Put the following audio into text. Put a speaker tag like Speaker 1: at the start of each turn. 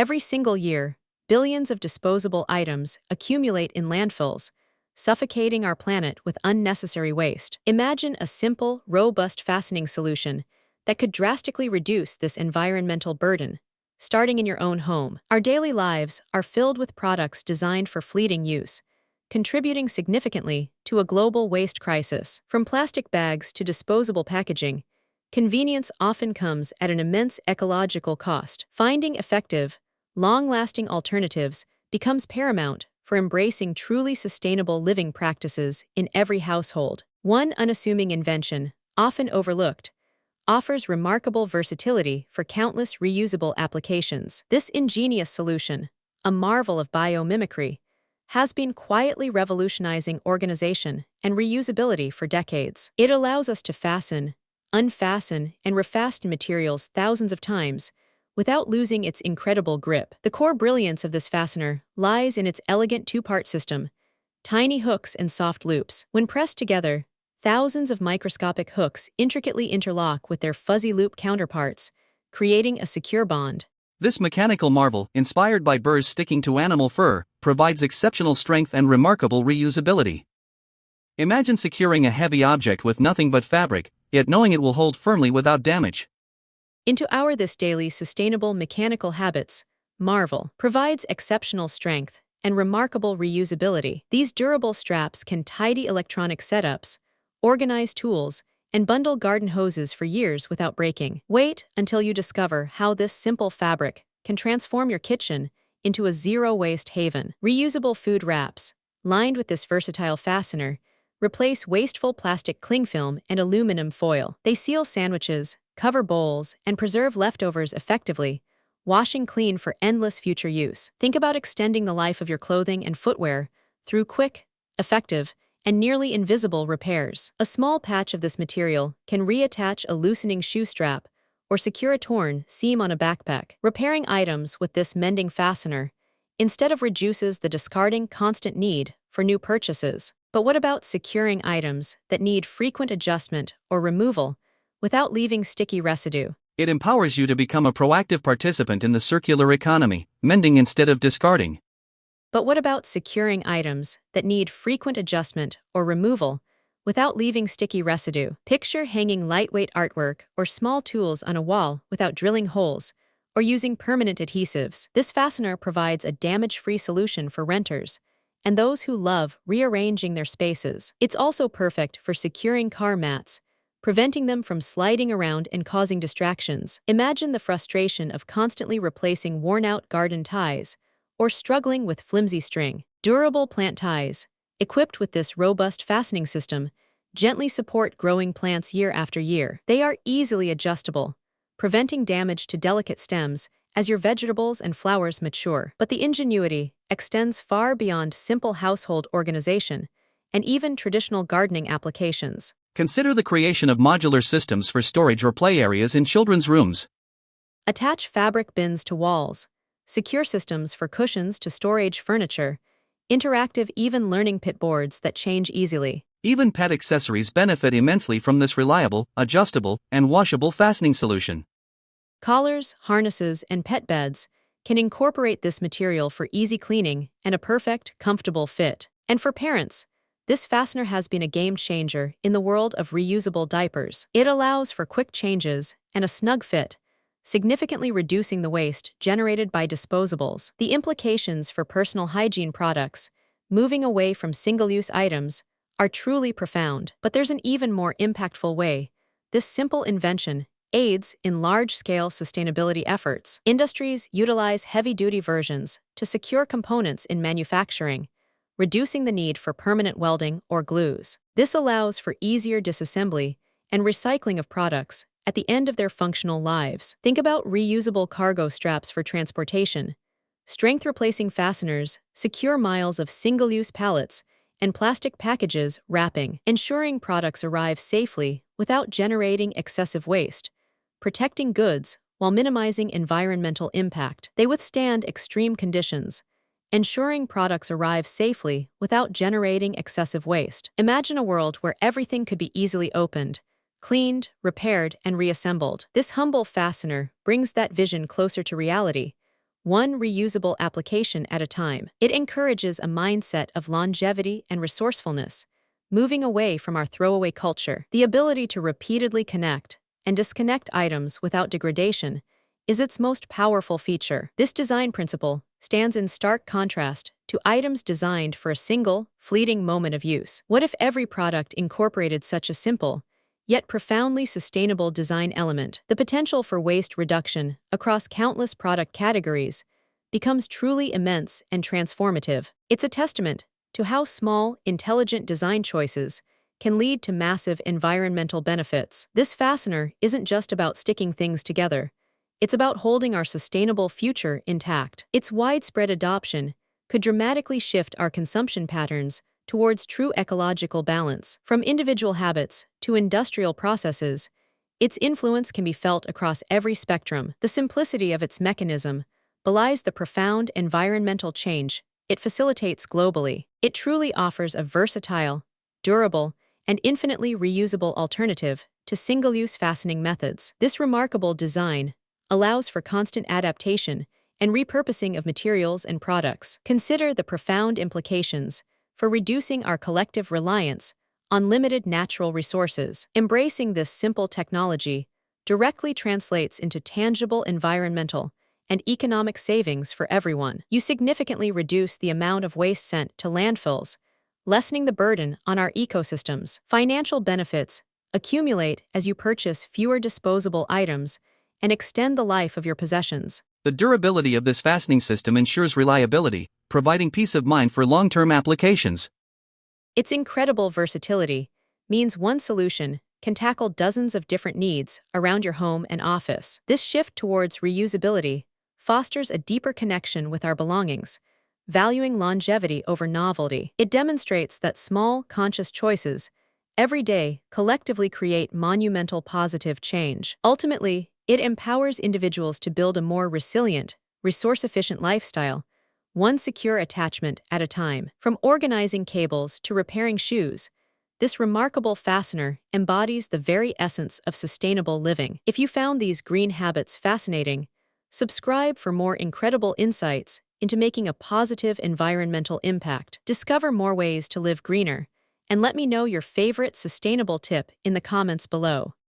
Speaker 1: Every single year, billions of disposable items accumulate in landfills, suffocating our planet with unnecessary waste. Imagine a simple, robust fastening solution that could drastically reduce this environmental burden, starting in your own home. Our daily lives are filled with products designed for fleeting use, contributing significantly to a global waste crisis. From plastic bags to disposable packaging, convenience often comes at an immense ecological cost. Finding effective, long-lasting alternatives becomes paramount for embracing truly sustainable living practices in every household. One unassuming invention, often overlooked, offers remarkable versatility for countless reusable applications. This ingenious solution, a marvel of biomimicry, has been quietly revolutionizing organization and reusability for decades. It allows us to fasten, unfasten, and refasten materials thousands of times without losing its incredible grip. The core brilliance of this fastener lies in its elegant two-part system: tiny hooks and soft loops. When pressed together, thousands of microscopic hooks intricately interlock with their fuzzy loop counterparts, creating a secure bond.
Speaker 2: This mechanical marvel, inspired by burrs sticking to animal fur, provides exceptional strength and remarkable reusability. Imagine securing a heavy object with nothing but fabric, yet knowing it will hold firmly without damage.
Speaker 1: Into our this daily sustainable mechanical habits, Marvel provides exceptional strength and remarkable reusability. These durable straps can tidy electronic setups, organize tools, and bundle garden hoses for years without breaking. Wait until you discover how this simple fabric can transform your kitchen into a zero-waste haven. Reusable food wraps, lined with this versatile fastener, replace wasteful plastic cling film and aluminum foil. They seal sandwiches, cover bowls, and preserve leftovers effectively, washing clean for endless future use. Think about extending the life of your clothing and footwear through quick, effective, and nearly invisible repairs. A small patch of this material can reattach a loosening shoe strap or secure a torn seam on a backpack. Repairing items with this mending fastener instead of reduces the discarding constant need for new purchases. But what about securing items that need frequent adjustment or removal without leaving sticky residue?
Speaker 2: It empowers you to become a proactive participant in the circular economy, mending instead of discarding.
Speaker 1: But what about securing items that need frequent adjustment or removal without leaving sticky residue? Picture hanging lightweight artwork or small tools on a wall without drilling holes or using permanent adhesives. This fastener provides a damage-free solution for renters and those who love rearranging their spaces. It's also perfect for securing car mats, preventing them from sliding around and causing distractions. Imagine the frustration of constantly replacing worn-out garden ties or struggling with flimsy string. Durable plant ties, equipped with this robust fastening system, gently support growing plants year after year. They are easily adjustable, preventing damage to delicate stems as your vegetables and flowers mature. But the ingenuity extends far beyond simple household organization and even traditional gardening applications.
Speaker 2: Consider the creation of modular systems for storage or play areas in children's rooms.
Speaker 1: Attach fabric bins to walls, secure systems for cushions to storage furniture, interactive even learning pit boards that change easily.
Speaker 2: Even pet accessories benefit immensely from this reliable, adjustable, and washable fastening solution.
Speaker 1: Collars, harnesses, and pet beds can incorporate this material for easy cleaning and a perfect, comfortable fit. And for parents, this fastener has been a game changer in the world of reusable diapers. It allows for quick changes and a snug fit, significantly reducing the waste generated by disposables. The implications for personal hygiene products, moving away from single-use items, are truly profound. But there's an even more impactful way. This simple invention aids in large-scale sustainability efforts. Industries utilize heavy-duty versions to secure components in manufacturing, reducing the need for permanent welding or glues. This allows for easier disassembly and recycling of products at the end of their functional lives. Think about reusable cargo straps for transportation, strength-replacing fasteners, secure miles of single-use pallets, and plastic packages wrapping, ensuring products arrive safely without generating excessive waste, protecting goods while minimizing environmental impact. They withstand extreme conditions, ensuring products arrive safely without generating excessive waste. Imagine a world where everything could be easily opened, cleaned, repaired, and reassembled. This humble fastener brings that vision closer to reality, one reusable application at a time. It encourages a mindset of longevity and resourcefulness, moving away from our throwaway culture. The ability to repeatedly connect and disconnect items without degradation is its most powerful feature. This design principle stands in stark contrast to items designed for a single, fleeting moment of use. What if every product incorporated such a simple, yet profoundly sustainable design element? The potential for waste reduction across countless product categories becomes truly immense and transformative. It's a testament to how small, intelligent design choices can lead to massive environmental benefits. This fastener isn't just about sticking things together. It's about holding our sustainable future intact. Its widespread adoption could dramatically shift our consumption patterns towards true ecological balance. From individual habits to industrial processes, its influence can be felt across every spectrum. The simplicity of its mechanism belies the profound environmental change it facilitates globally. It truly offers a versatile, durable, and infinitely reusable alternative to single-use fastening methods. This remarkable design allows for constant adaptation and repurposing of materials and products. Consider the profound implications for reducing our collective reliance on limited natural resources. Embracing this simple technology directly translates into tangible environmental and economic savings for everyone. You significantly reduce the amount of waste sent to landfills, lessening the burden on our ecosystems. Financial benefits accumulate as you purchase fewer disposable items and extend the life of your possessions.
Speaker 2: The durability of this fastening system ensures reliability, providing peace of mind for long-term applications.
Speaker 1: Its incredible versatility means one solution can tackle dozens of different needs around your home and office. This shift towards reusability fosters a deeper connection with our belongings, valuing longevity over novelty. It demonstrates that small, conscious choices every day collectively create monumental positive change. Ultimately, it empowers individuals to build a more resilient, resource-efficient lifestyle, one secure attachment at a time. From organizing cables to repairing shoes, this remarkable fastener embodies the very essence of sustainable living. If you found these green habits fascinating, subscribe for more incredible insights into making a positive environmental impact. Discover more ways to live greener, and let me know your favorite sustainable tip in the comments below.